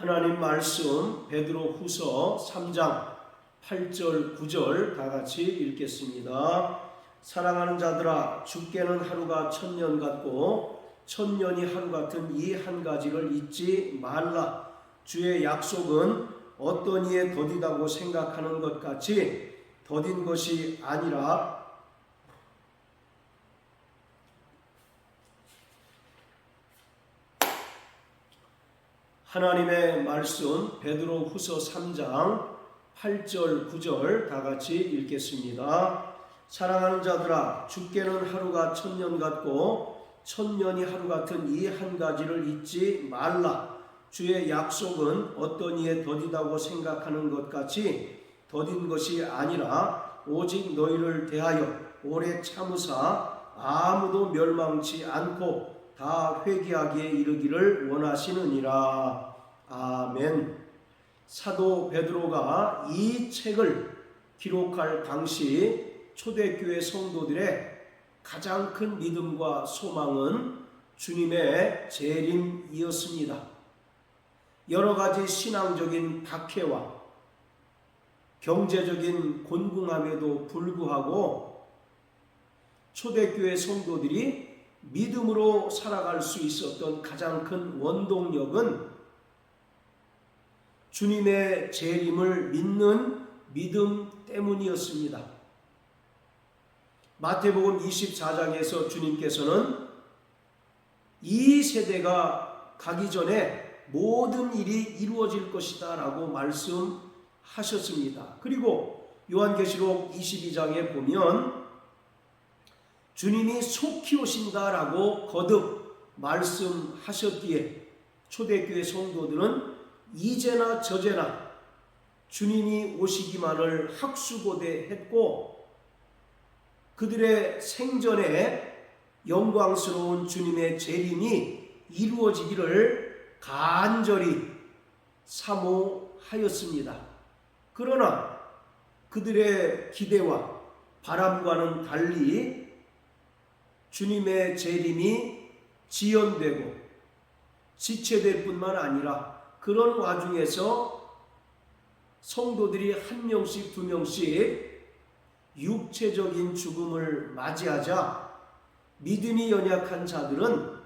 하나님 말씀 베드로후서 3장 8절 9절 다 같이 읽겠습니다. 사랑하는 자들아, 주께는 하루가 1000년 같고 1000년이 하루 같은 이 한 가지를 잊지 말라. 주의 약속은 어떤 이에 더디다고 생각하는 것 같이 더딘 것이 아니라 하나님의 말씀 베드로후서 3장 8절 9절 다 같이 읽겠습니다. 사랑하는 자들아, 주께는 하루가 1000년 같고 1000년이 하루 같은 이 한 가지를 잊지 말라. 주의 약속은 어떤 이에 더디다고 생각하는 것 같이 더딘 것이 아니라 오직 너희를 대하여 오래 참으사 아무도 멸망치 않고 다 회개하기에 이르기를 원하시느니라. 아멘. 사도 베드로가 이 책을 기록할 당시 초대교회 성도들의 가장 큰 믿음과 소망은 주님의 재림이었습니다. 여러 가지 신앙적인 박해와 경제적인 곤궁함에도 불구하고 초대교회 성도들이 믿음으로 살아갈 수 있었던 가장 큰 원동력은 주님의 재림을 믿는 믿음 때문이었습니다. 마태복음 24장에서 주님께서는 이 세대가 가기 전에 모든 일이 이루어질 것이다 라고 말씀하셨습니다. 그리고 요한계시록 22장에 보면 주님이 속히 오신다라고 거듭 말씀하셨기에 초대교회 성도들은 이제나 저제나 주님이 오시기만을 학수고대했고 그들의 생전에 영광스러운 주님의 재림이 이루어지기를 간절히 사모하였습니다. 그러나 그들의 기대와 바람과는 달리 주님의 재림이 지연되고 지체될 뿐만 아니라 그런 와중에서 성도들이 한 명씩 두 명씩 육체적인 죽음을 맞이하자 믿음이 연약한 자들은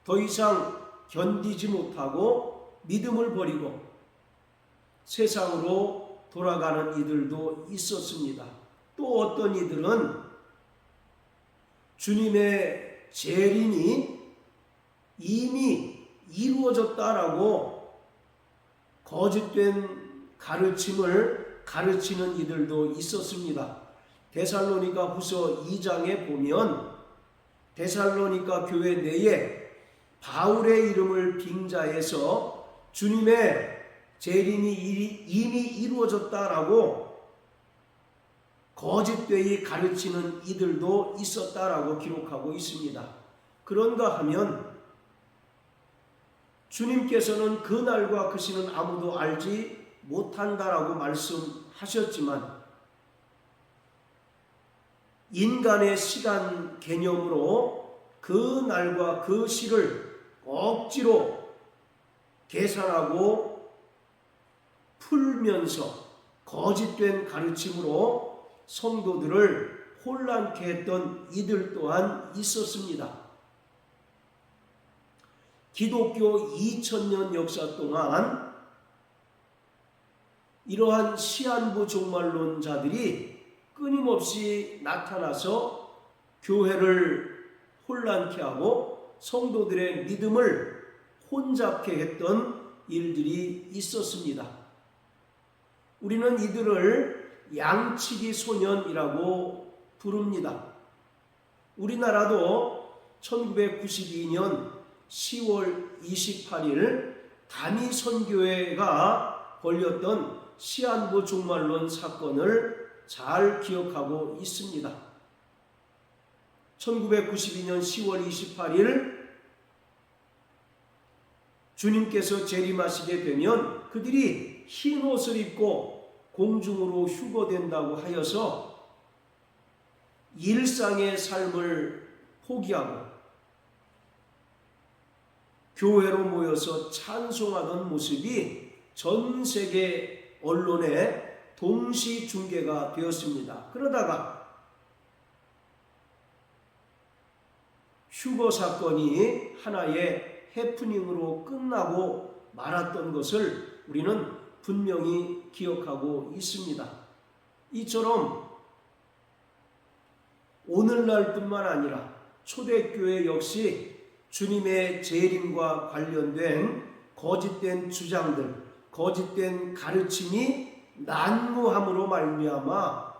더 이상 견디지 못하고 믿음을 버리고 세상으로 돌아가는 이들도 있었습니다. 또 어떤 이들은 주님의 재림이 이미 이루어졌다라고 거짓된 가르침을 가르치는 이들도 있었습니다. 데살로니가 후서 2장에 보면 데살로니가 교회 내에 바울의 이름을 빙자해서 주님의 재림이 이미 이루어졌다라고 거짓되이 가르치는 이들도 있었다라고 기록하고 있습니다. 그런가 하면 주님께서는 그날과 그 시는 아무도 알지 못한다라고 말씀하셨지만 인간의 시간 개념으로 그 날과 그 시를 억지로 계산하고 풀면서 거짓된 가르침으로 성도들을 혼란케 했던 이들 또한 있었습니다. 기독교 2000년 역사 동안 이러한 시한부 종말론자들이 끊임없이 나타나서 교회를 혼란케 하고 성도들의 믿음을 혼잡케 했던 일들이 있었습니다. 우리는 이들을 양치기 소년이라고 부릅니다. 우리나라도 1992년 10월 28일 단위 선교회가 벌였던 시한부 종말론 사건을 잘 기억하고 있습니다. 1992년 10월 28일 주님께서 재림하시게 되면 그들이 흰 옷을 입고 공중으로 휴거된다고 하여서 일상의 삶을 포기하고 교회로 모여서 찬송하던 모습이 전 세계 언론에 동시 중계가 되었습니다. 그러다가 휴거 사건이 하나의 해프닝으로 끝나고 말았던 것을 우리는 분명히 기억하고 있습니다. 이처럼 오늘날뿐만 아니라 초대교회 역시 주님의 재림과 관련된 거짓된 주장들, 거짓된 가르침이 난무함으로 말미암아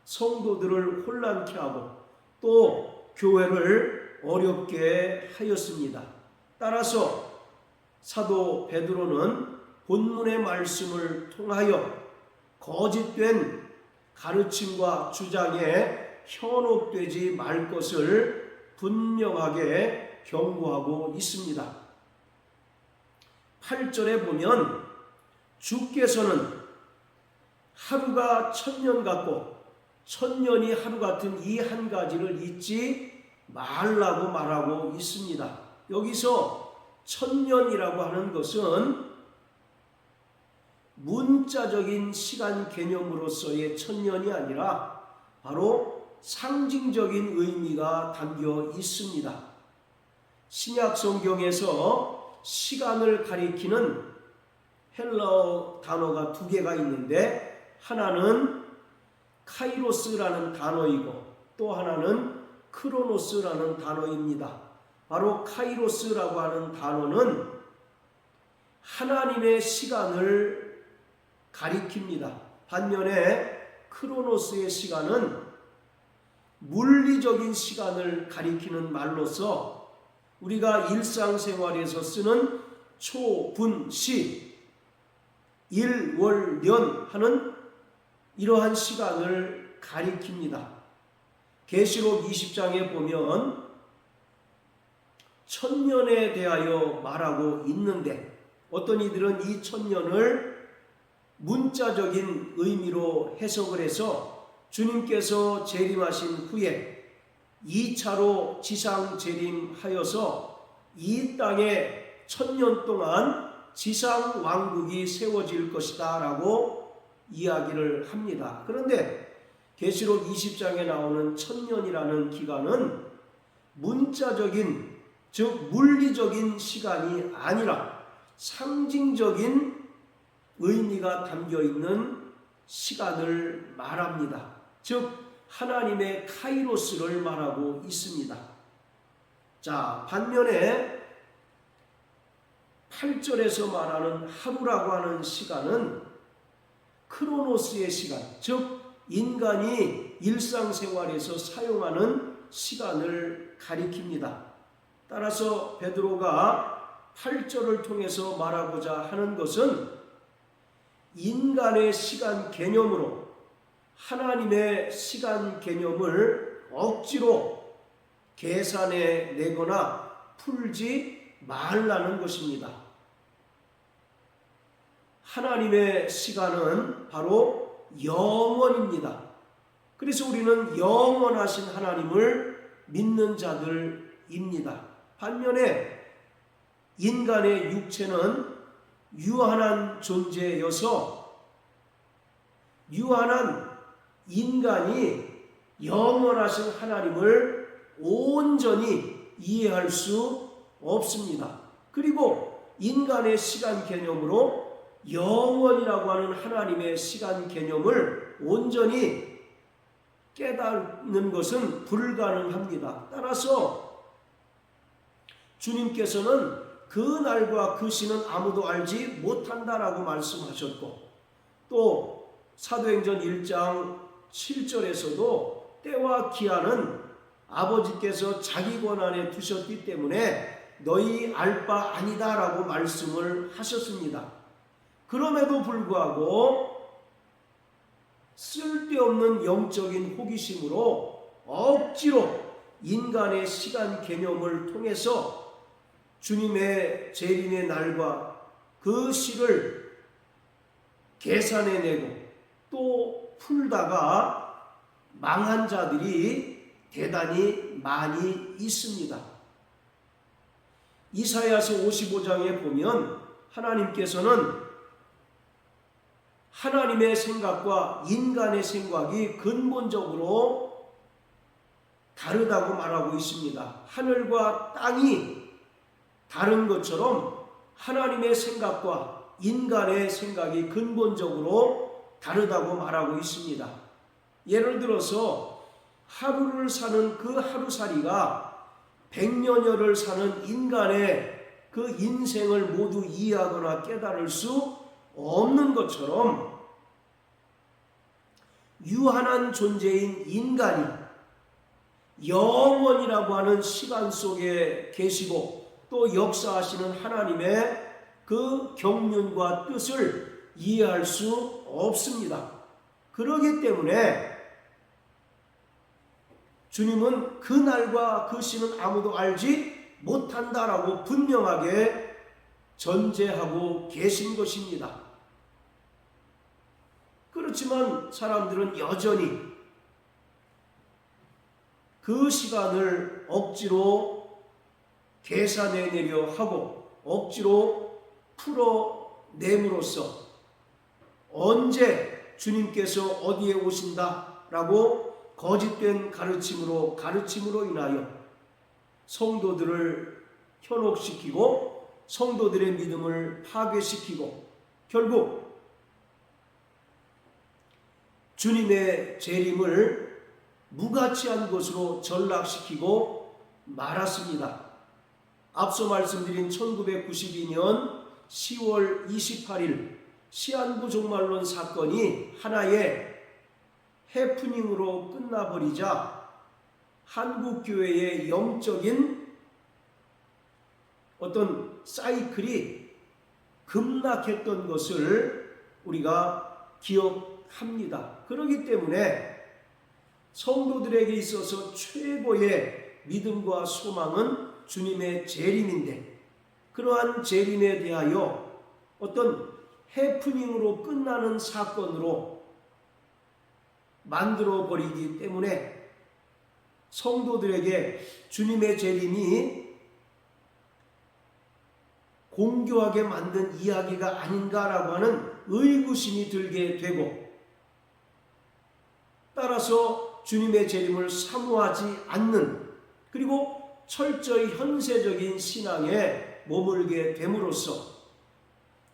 성도들을 혼란케 하고 또 교회를 어렵게 하였습니다. 따라서 사도 베드로는 본문의 말씀을 통하여 거짓된 가르침과 주장에 현혹되지 말 것을 분명하게 경고하고 있습니다. 8절에 보면 주께서는 하루가 1000년 같고 1000년이 하루 같은 이 한 가지를 잊지 말라고 말하고 있습니다. 여기서 1000년이라고 하는 것은 문자적인 시간 개념으로서의 1000년이 아니라 바로 상징적인 의미가 담겨 있습니다. 신약 성경에서 시간을 가리키는 헬라어 단어가 두 개가 있는데 하나는 카이로스라는 단어이고 또 하나는 크로노스라는 단어입니다. 바로 카이로스라고 하는 단어는 하나님의 시간을 가리킵니다. 반면에 크로노스의 시간은 물리적인 시간을 가리키는 말로서 우리가 일상생활에서 쓰는 초, 분, 시, 일, 월, 년 하는 이러한 시간을 가리킵니다. 계시록 20장에 보면 1000년에 대하여 말하고 있는데 어떤 이들은 이 1000년을 문자적인 의미로 해석을 해서 주님께서 재림하신 후에 2차로 지상 재림하여서 이 땅에 1000년 동안 지상 왕국이 세워질 것이다 라고 이야기를 합니다. 그런데 계시록 20장에 나오는 1000년이라는 기간은 문자적인 즉 물리적인 시간이 아니라 상징적인 의미가 담겨있는 시간을 말합니다. 즉 하나님의 카이로스를 말하고 있습니다. 자, 반면에 8절에서 말하는 하루라고 하는 시간은 크로노스의 시간, 즉 인간이 일상생활에서 사용하는 시간을 가리킵니다. 따라서 베드로가 8절을 통해서 말하고자 하는 것은 인간의 시간 개념으로 하나님의 시간 개념을 억지로 계산해 내거나 풀지 말라는 것입니다. 하나님의 시간은 바로 영원입니다. 그래서 우리는 영원하신 하나님을 믿는 자들입니다. 반면에 인간의 육체는 유한한 존재여서 유한한 인간이 영원하신 하나님을 온전히 이해할 수 없습니다. 그리고 인간의 시간 개념으로 영원이라고 하는 하나님의 시간 개념을 온전히 깨닫는 것은 불가능합니다. 따라서 주님께서는 그 날과 그 시는 아무도 알지 못한다라고 말씀하셨고 또 사도행전 1장 7절에서도 때와 기한은 아버지께서 자기 권한에 두셨기 때문에 너희 알 바 아니다라고 말씀을 하셨습니다. 그럼에도 불구하고 쓸데없는 영적인 호기심으로 억지로 인간의 시간 개념을 통해서 주님의 재림의 날과 그 시를 계산해내고 또 풀다가 망한 자들이 대단히 많이 있습니다. 이사야서 55장에 보면 하나님께서는 하나님의 생각과 인간의 생각이 근본적으로 다르다고 말하고 있습니다. 하늘과 땅이 다른 것처럼 하나님의 생각과 인간의 생각이 근본적으로 다르다고 말하고 있습니다. 예를 들어서 하루를 사는 그 하루살이가 100년여를 사는 인간의 그 인생을 모두 이해하거나 깨달을 수 없는 것처럼 유한한 존재인 인간이 영원이라고 하는 시간 속에 계시고 또 역사하시는 하나님의 그 경륜과 뜻을 이해할 수 없습니다. 그렇기 때문에 주님은 그날과 그 시는 아무도 알지 못한다라고 분명하게 전제하고 계신 것입니다. 그렇지만 사람들은 여전히 그 시간을 억지로 계산해내려 하고 억지로 풀어냄으로써 언제 주님께서 어디에 오신다라고 거짓된 가르침으로 인하여 성도들을 현혹시키고 성도들의 믿음을 파괴시키고 결국 주님의 재림을 무가치한 것으로 전락시키고 말았습니다. 앞서 말씀드린 1992년 10월 28일 시한부 종말론 사건이 하나의 해프닝으로 끝나버리자 한국교회의 영적인 어떤 사이클이 급락했던 것을 우리가 기억합니다. 그렇기 때문에 성도들에게 있어서 최고의 믿음과 소망은 주님의 재림인데 그러한 재림에 대하여 어떤 해프닝으로 끝나는 사건으로 만들어버리기 때문에 성도들에게 주님의 재림이 공교하게 만든 이야기가 아닌가라고 하는 의구심이 들게 되고 따라서 주님의 재림을 사모하지 않는 그리고 철저히 현세적인 신앙에 머물게 됨으로써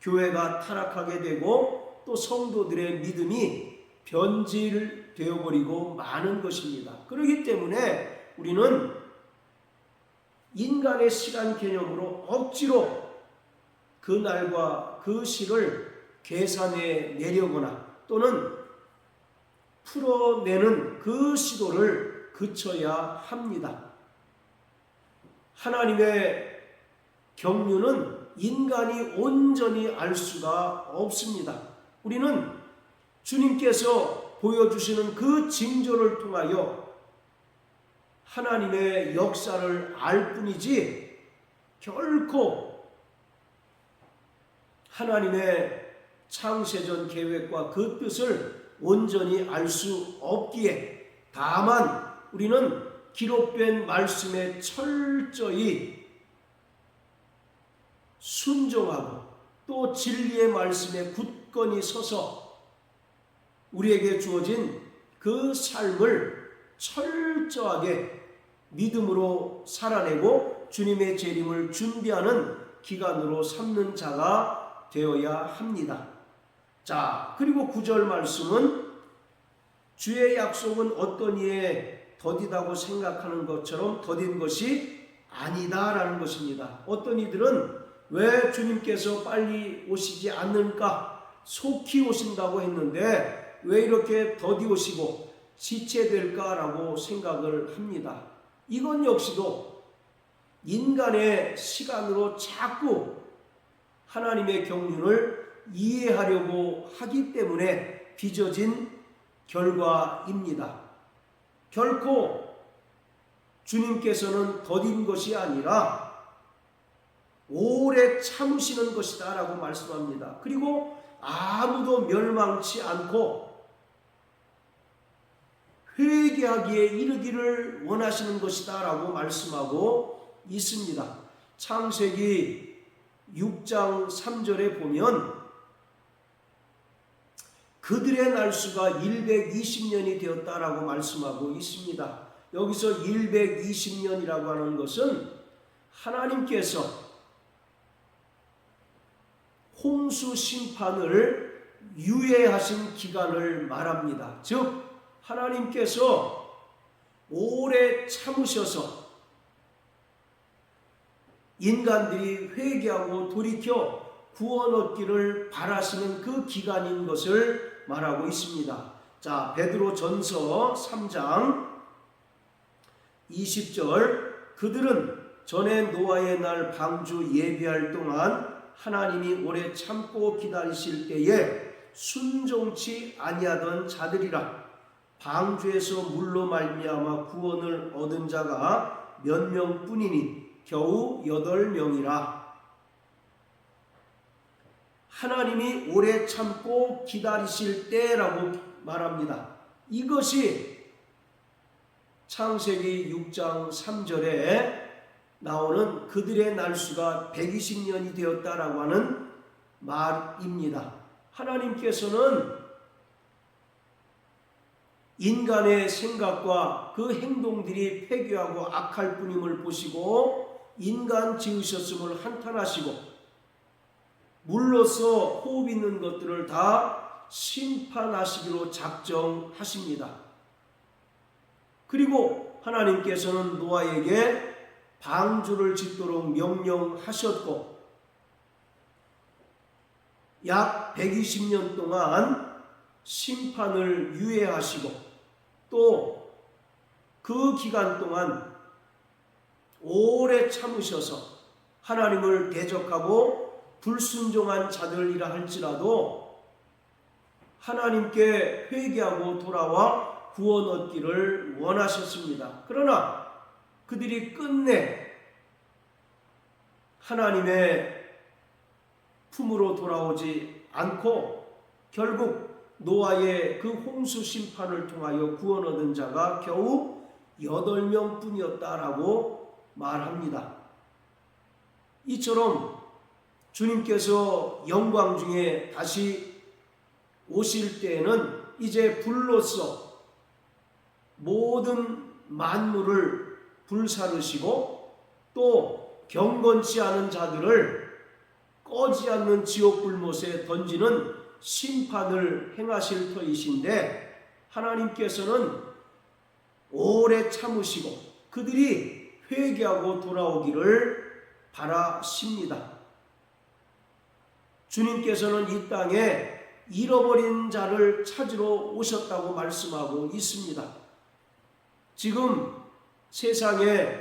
교회가 타락하게 되고 또 성도들의 믿음이 변질되어 버리고 마는 것입니다. 그렇기 때문에 우리는 인간의 시간 개념으로 억지로 그 날과 그 시를 계산해 내려거나 또는 풀어내는 그 시도를 그쳐야 합니다. 하나님의 경륜은 인간이 온전히 알 수가 없습니다. 우리는 주님께서 보여주시는 그 징조를 통하여 하나님의 역사를 알 뿐이지 결코 하나님의 창세전 계획과 그 뜻을 온전히 알 수 없기에 다만 우리는 기록된 말씀에 철저히 순종하고 또 진리의 말씀에 굳건히 서서 우리에게 주어진 그 삶을 철저하게 믿음으로 살아내고 주님의 재림을 준비하는 기간으로 삼는 자가 되어야 합니다. 자, 그리고 9절 말씀은 주의 약속은 어떤 이에 더디다고 생각하는 것처럼 더딘 것이 아니다라는 것입니다. 어떤 이들은 왜 주님께서 빨리 오시지 않는가 속히 오신다고 했는데 왜 이렇게 더디 오시고 지체될까라고 생각을 합니다. 이건 역시도 인간의 시간으로 자꾸 하나님의 경륜을 이해하려고 하기 때문에 빚어진 결과입니다. 결코 주님께서는 더딘 것이 아니라 오래 참으시는 것이다 라고 말씀합니다. 그리고 아무도 멸망치 않고 회개하기에 이르기를 원하시는 것이다 라고 말씀하고 있습니다. 창세기 6장 3절에 보면 그들의 날수가 120년이 되었다라고 말씀하고 있습니다. 여기서 120년이라고 하는 것은 하나님께서 홍수 심판을 유예하신 기간을 말합니다. 즉 하나님께서 오래 참으셔서 인간들이 회개하고 돌이켜 구원 얻기를 바라시는 그 기간인 것을 말하고 있습니다. 자, 베드로전서 3장 20절 그들은 전에 노아의 날 방주 예비할 동안 하나님이 오래 참고 기다리실 때에 순종치 아니하던 자들이라. 방주에서 물로 말미암아 구원을 얻은 자가 몇 명뿐이니 겨우 8명이라. 하나님이 오래 참고 기다리실 때라고 말합니다. 이것이 창세기 6장 3절에 나오는 그들의 날수가 120년이 되었다라고 하는 말입니다. 하나님께서는 인간의 생각과 그 행동들이 폐교하고 악할 뿐임을 보시고 인간 지으셨음을 한탄하시고 물로서 호흡 있는 것들을 다 심판하시기로 작정하십니다. 그리고 하나님께서는 노아에게 방주를 짓도록 명령하셨고 약 120년 동안 심판을 유예하시고 또 그 기간 동안 오래 참으셔서 하나님을 대적하고 불순종한 자들이라 할지라도 하나님께 회개하고 돌아와 구원 얻기를 원하셨습니다. 그러나 그들이 끝내 하나님의 품으로 돌아오지 않고 결국 노아의 그 홍수 심판을 통하여 구원 얻은 자가 겨우 8명 뿐이었다라고 말합니다. 이처럼 주님께서 영광 중에 다시 오실 때에는 이제 불로써 모든 만물을 불사르시고 또 경건치 않은 자들을 꺼지 않는 지옥 불못에 던지는 심판을 행하실 터이신데 하나님께서는 오래 참으시고 그들이 회개하고 돌아오기를 바라십니다. 주님께서는 이 땅에 잃어버린 자를 찾으러 오셨다고 말씀하고 있습니다. 지금 세상에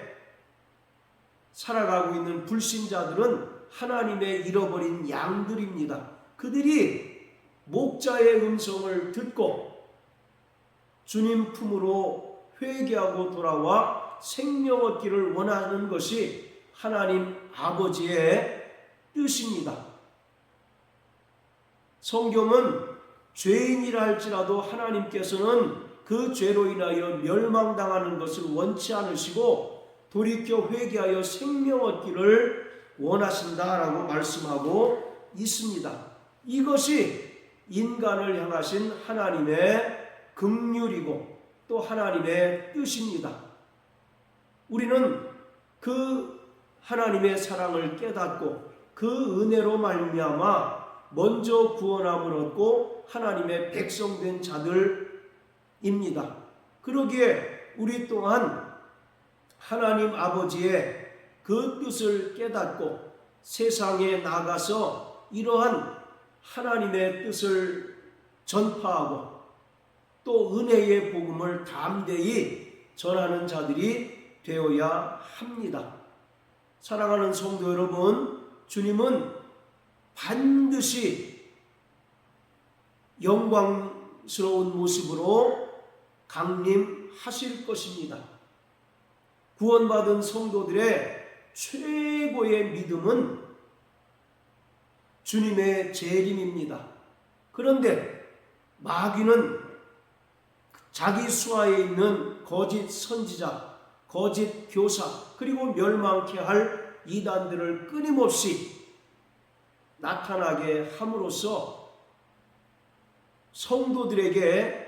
살아가고 있는 불신자들은 하나님의 잃어버린 양들입니다. 그들이 목자의 음성을 듣고 주님 품으로 회개하고 돌아와 생명 얻기를 원하는 것이 하나님 아버지의 뜻입니다. 성경은 죄인이라 할지라도 하나님께서는 그 죄로 인하여 멸망당하는 것을 원치 않으시고 돌이켜 회개하여 생명 얻기를 원하신다라고 말씀하고 있습니다. 이것이 인간을 향하신 하나님의 긍휼이고 또 하나님의 뜻입니다. 우리는 그 하나님의 사랑을 깨닫고 그 은혜로 말미암아 먼저 구원함을 얻고 하나님의 백성된 자들입니다. 그러기에 우리 또한 하나님 아버지의 그 뜻을 깨닫고 세상에 나가서 이러한 하나님의 뜻을 전파하고 또 은혜의 복음을 담대히 전하는 자들이 되어야 합니다. 사랑하는 성도 여러분, 주님은 반드시 영광스러운 모습으로 강림하실 것입니다. 구원받은 성도들의 최고의 믿음은 주님의 재림입니다. 그런데 마귀는 자기 수하에 있는 거짓 선지자, 거짓 교사, 그리고 멸망케 할 이단들을 끊임없이 나타나게 함으로써 성도들에게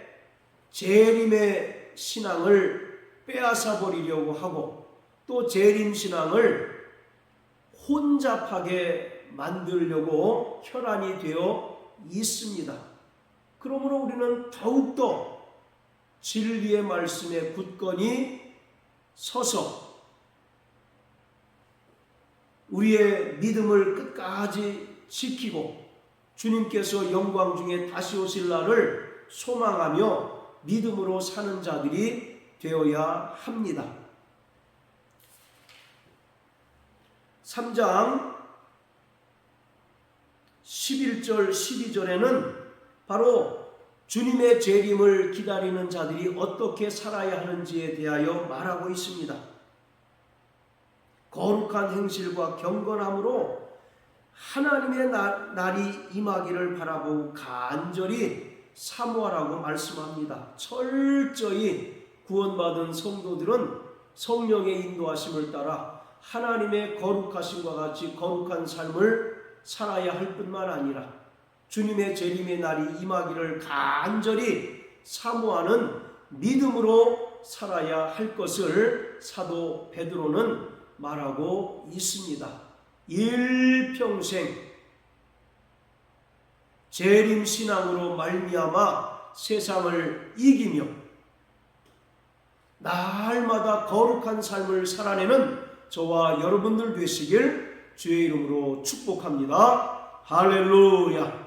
재림의 신앙을 빼앗아 버리려고 하고 또 재림 신앙을 혼잡하게 만들려고 혈안이 되어 있습니다. 그러므로 우리는 더욱더 진리의 말씀에 굳건히 서서 우리의 믿음을 끝까지 지키고 주님께서 영광 중에 다시 오실 날을 소망하며 믿음으로 사는 자들이 되어야 합니다. 3장 11절 12절에는 바로 주님의 재림을 기다리는 자들이 어떻게 살아야 하는지에 대하여 말하고 있습니다. 거룩한 행실과 경건함으로 하나님의 날이 임하기를 바라보고 간절히 사모하라고 말씀합니다. 철저히 구원받은 성도들은 성령의 인도하심을 따라 하나님의 거룩하심과 같이 거룩한 삶을 살아야 할 뿐만 아니라 주님의 재림의 날이 임하기를 간절히 사모하는 믿음으로 살아야 할 것을 사도 베드로는 말하고 있습니다. 일평생 재림 신앙으로 말미암아 세상을 이기며 날마다 거룩한 삶을 살아내는 저와 여러분들 되시길 주의 이름으로 축복합니다. 할렐루야.